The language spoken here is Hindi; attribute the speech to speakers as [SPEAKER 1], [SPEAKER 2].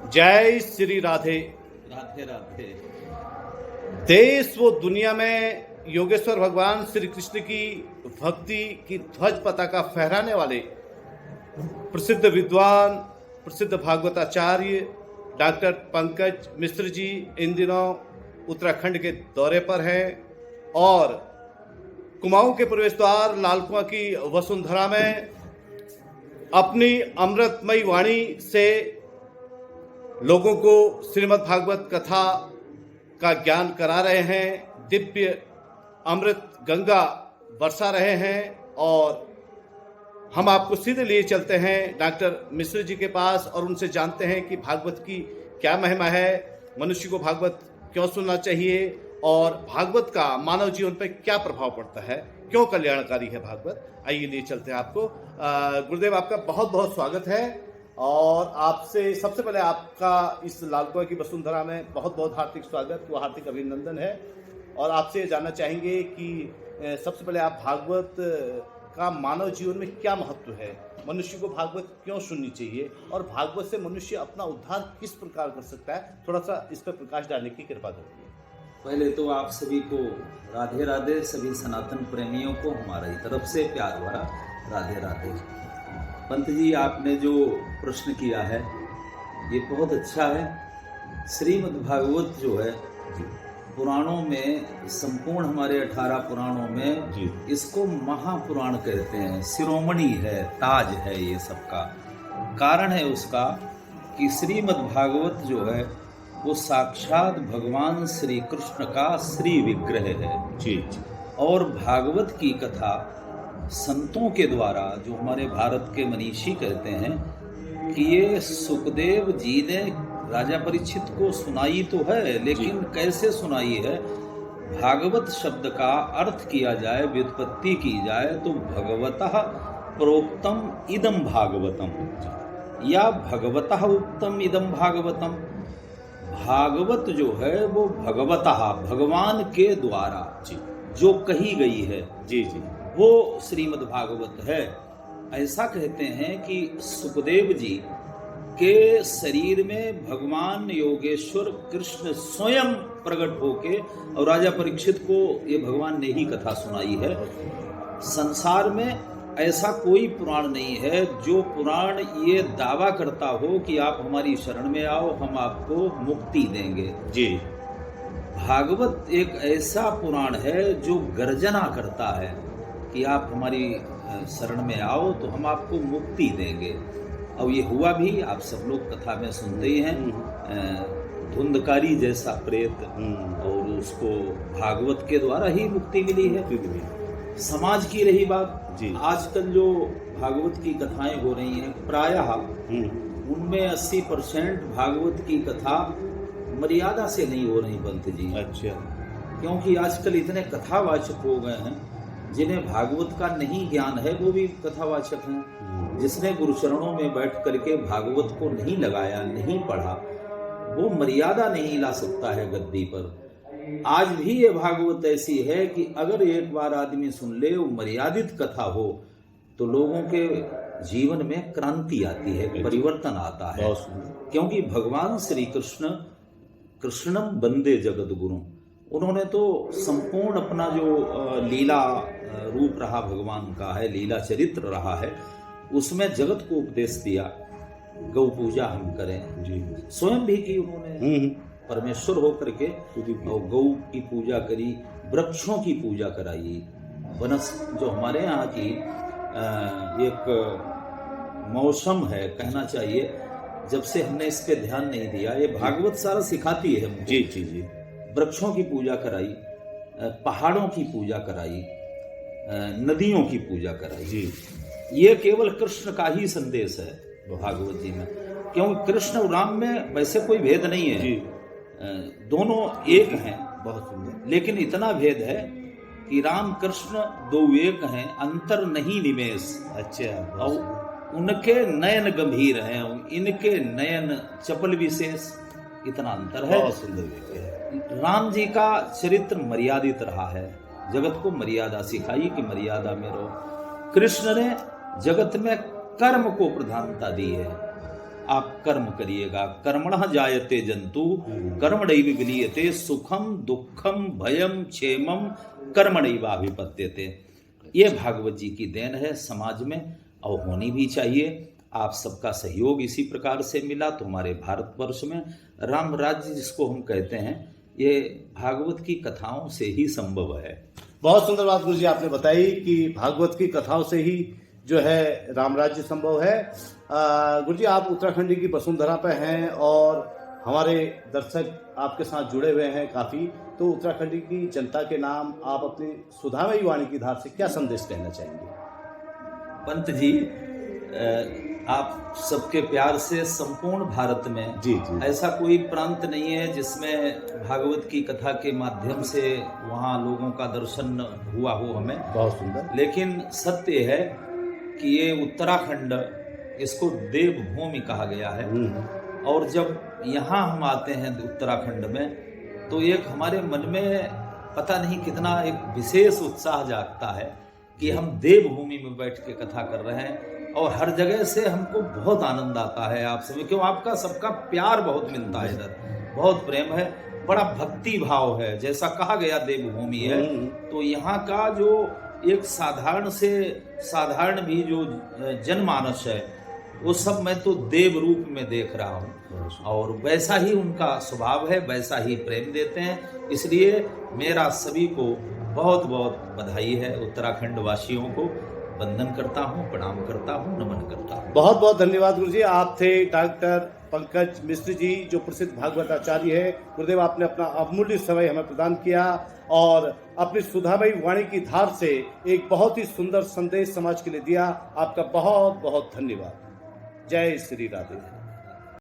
[SPEAKER 1] जय श्री राधे।
[SPEAKER 2] राधे राधे।
[SPEAKER 1] देश व दुनिया में योगेश्वर भगवान श्री कृष्ण की भक्ति की ध्वज पताका फहराने वाले प्रसिद्ध विद्वान, प्रसिद्ध भागवताचार्य डॉक्टर पंकज मिश्र जी इन दिनों उत्तराखंड के दौरे पर हैं और कुमाऊं के प्रवेश द्वार लालकुआं की वसुंधरा में अपनी अमृतमयी वाणी से लोगों को श्रीमद् भागवत कथा का ज्ञान करा रहे हैं, दिव्य अमृत गंगा बरसा रहे हैं। और हम आपको सीधे लिए चलते हैं डॉक्टर मिश्र जी के पास और उनसे जानते हैं कि भागवत की क्या महिमा है, मनुष्य को भागवत क्यों सुनना चाहिए और भागवत का मानव जीवन पर क्या प्रभाव पड़ता है, क्यों कल्याणकारी है भागवत। आइए लिए चलते हैं आपको। गुरुदेव, आपका बहुत बहुत स्वागत है और आपसे सबसे पहले आपका इस लालकुआं की वसुंधरा में बहुत बहुत हार्दिक स्वागत व हार्दिक अभिनंदन है। और आपसे जानना चाहेंगे कि सबसे पहले आप भागवत का मानव जीवन में क्या महत्व है, मनुष्य को भागवत क्यों सुननी चाहिए और भागवत से मनुष्य अपना उद्धार किस प्रकार कर सकता है, थोड़ा सा इस पर प्रकाश डालने की कृपा करिए।
[SPEAKER 2] पहले तो आप सभी को राधे राधे, सभी सनातन प्रेमियों को हमारी तरफ से प्यार भरा राधे राधे। पंत जी, आपने जो प्रश्न किया है ये बहुत अच्छा है। श्रीमद् भागवत जो है पुराणों में, संपूर्ण हमारे 18 पुराणों में इसको महापुराण कहते हैं, शिरोमणि है, ताज है। ये सबका कारण है उसका कि श्रीमद् भागवत जो है वो साक्षात भगवान श्री कृष्ण का श्री विग्रह है जी। और भागवत की कथा संतों के द्वारा, जो हमारे भारत के मनीषी कहते हैं कि ये सुखदेव जी ने राजा परीक्षित को सुनाई तो है, लेकिन कैसे सुनाई है। भागवत शब्द का अर्थ किया जाए, व्युत्पत्ति की जाए तो भगवतः प्रोक्तम इदम भागवतम या भगवतः उक्तम इदम भागवतम। भागवत जो है वो भगवतः, भगवान के द्वारा जो कही गई है जी जी, वो श्रीमद् भागवत है। ऐसा कहते हैं कि सुखदेव जी के शरीर में भगवान योगेश्वर कृष्ण स्वयं प्रकट होके और राजा परीक्षित को ये भगवान ने ही कथा सुनाई है। संसार में ऐसा कोई पुराण नहीं है जो पुराण ये दावा करता हो कि आप हमारी शरण में आओ, हम आपको मुक्ति देंगे जी। भागवत एक ऐसा पुराण है जो गर्जना करता है कि आप हमारी शरण में आओ तो हम आपको मुक्ति देंगे। और ये हुआ भी, आप सब लोग कथा में सुनते ही हैं। धुंधकारी जैसा प्रेत और उसको भागवत के द्वारा ही मुक्ति मिली है। समाज की रही बात जी, आजकल जो भागवत की कथाएं हो रही हैं प्रायः उनमें 80% भागवत की कथा मर्यादा से नहीं हो रही पंत जी। अच्छा। क्योंकि आजकल इतने कथावाचक हो गए हैं, जिन्हें भागवत का नहीं ज्ञान है वो भी कथावाचक हैं। जिसने गुरु चरणों में बैठ करके भागवत को नहीं लगाया, नहीं पढ़ा, वो मर्यादा नहीं ला सकता है गद्दी पर। आज भी ये भागवत ऐसी है कि अगर एक बार आदमी सुन ले, वो मर्यादित कथा हो, तो लोगों के जीवन में क्रांति आती है, परिवर्तन आता है। क्योंकि भगवान श्री कृष्ण कृष्णम वंदे जगत गुरु, उन्होंने तो संपूर्ण अपना जो लीला रूप रहा भगवान का है, लीला चरित्र रहा है, उसमें जगत को उपदेश दिया गौ पूजा हम करें जी। स्वयं भी की उन्होंने, परमेश्वर होकर के और गौ की पूजा करी, वृक्षों की पूजा कराई। वनस जो हमारे यहाँ की एक मौसम है, कहना चाहिए, जब से हमने इस पे ध्यान नहीं दिया, ये भागवत सारा सिखाती है जी जी जी। वृक्षों की पूजा कराई, पहाड़ों की पूजा कराई, नदियों की पूजा कराई जी। ये केवल कृष्ण का ही संदेश है भागवत जी में, क्योंकि कृष्ण और राम में वैसे कोई भेद नहीं है जी। दोनों एक हैं, बहुत सुंदर, लेकिन इतना भेद है कि राम कृष्ण दो एक हैं, अंतर नहीं निमेष। अच्छा। और उनके नयन गंभीर हैं, इनके नयन चपल विशेष, इतना अंतर है। बहुत सुंदर। राम जी का चरित्र मर्यादित रहा है, जगत को मर्यादा सिखाई कि मर्यादा में रहो। कृष्ण ने जगत में कर्म को प्रधानता दी है, आप कर्म करिएगा। कर्मणः जायते जंतु कर्मणैव विलीयते सुखम दुखम भयम क्षेमम कर्मणैवाभिपद्यते। ये भागवत जी की देन है समाज में और होनी भी चाहिए। आप सबका सहयोग इसी प्रकार से मिला तो हमारे भारतवर्ष में राम राज्य जिसको हम कहते हैं ये भागवत की कथाओं से ही संभव है।
[SPEAKER 1] बहुत सुंदर बात गुरु जी आपने बताई कि भागवत की कथाओं से ही जो है राम राज्य संभव है। गुरु जी आप उत्तराखंड की वसुंधरा पे हैं और हमारे दर्शक आपके साथ जुड़े हुए हैं काफी, तो उत्तराखंड की जनता के नाम आप अपनी सुधामयी वाणी की धार से क्या संदेश कहना चाहेंगे?
[SPEAKER 2] पंत जी आप सबके प्यार से संपूर्ण भारत में
[SPEAKER 1] जी
[SPEAKER 2] ऐसा कोई प्रांत नहीं है जिसमें भागवत की कथा के माध्यम से वहाँ लोगों का दर्शन हुआ हो हमें।
[SPEAKER 1] बहुत सुंदर।
[SPEAKER 2] लेकिन सत्य है कि ये उत्तराखंड इसको देवभूमि कहा गया है और जब यहाँ हम आते हैं उत्तराखंड में तो एक हमारे मन में पता नहीं कितना एक विशेष उत्साह जागता है कि हम देवभूमि में बैठ के कथा कर रहे हैं और हर जगह से हमको बहुत आनंद आता है आप सभी, क्यों आपका सबका प्यार बहुत मिलता है, इधर बहुत प्रेम है, बड़ा भक्ति भाव है। जैसा कहा गया देवभूमि है तो यहाँ का जो एक साधारण से साधारण भी जो जनमानस है वो सब मैं तो देव रूप में देख रहा हूँ और वैसा ही उनका स्वभाव है, वैसा ही प्रेम देते हैं। इसलिए मेरा सभी को बहुत बहुत बधाई है, उत्तराखंड वासियों को वंदन करता हूँ, प्रणाम करता हूँ, नमन करता हूँ।
[SPEAKER 1] बहुत बहुत धन्यवाद गुरु जी। आप थे डॉक्टर पंकज मिश्र जी जो प्रसिद्ध भागवताचार्य है। गुरुदेव आपने अपना अमूल्य समय हमें प्रदान किया और अपनी सुधामयी वाणी की धार से एक बहुत ही सुंदर संदेश समाज के लिए दिया। आपका बहुत बहुत धन्यवाद। जय श्री राधे।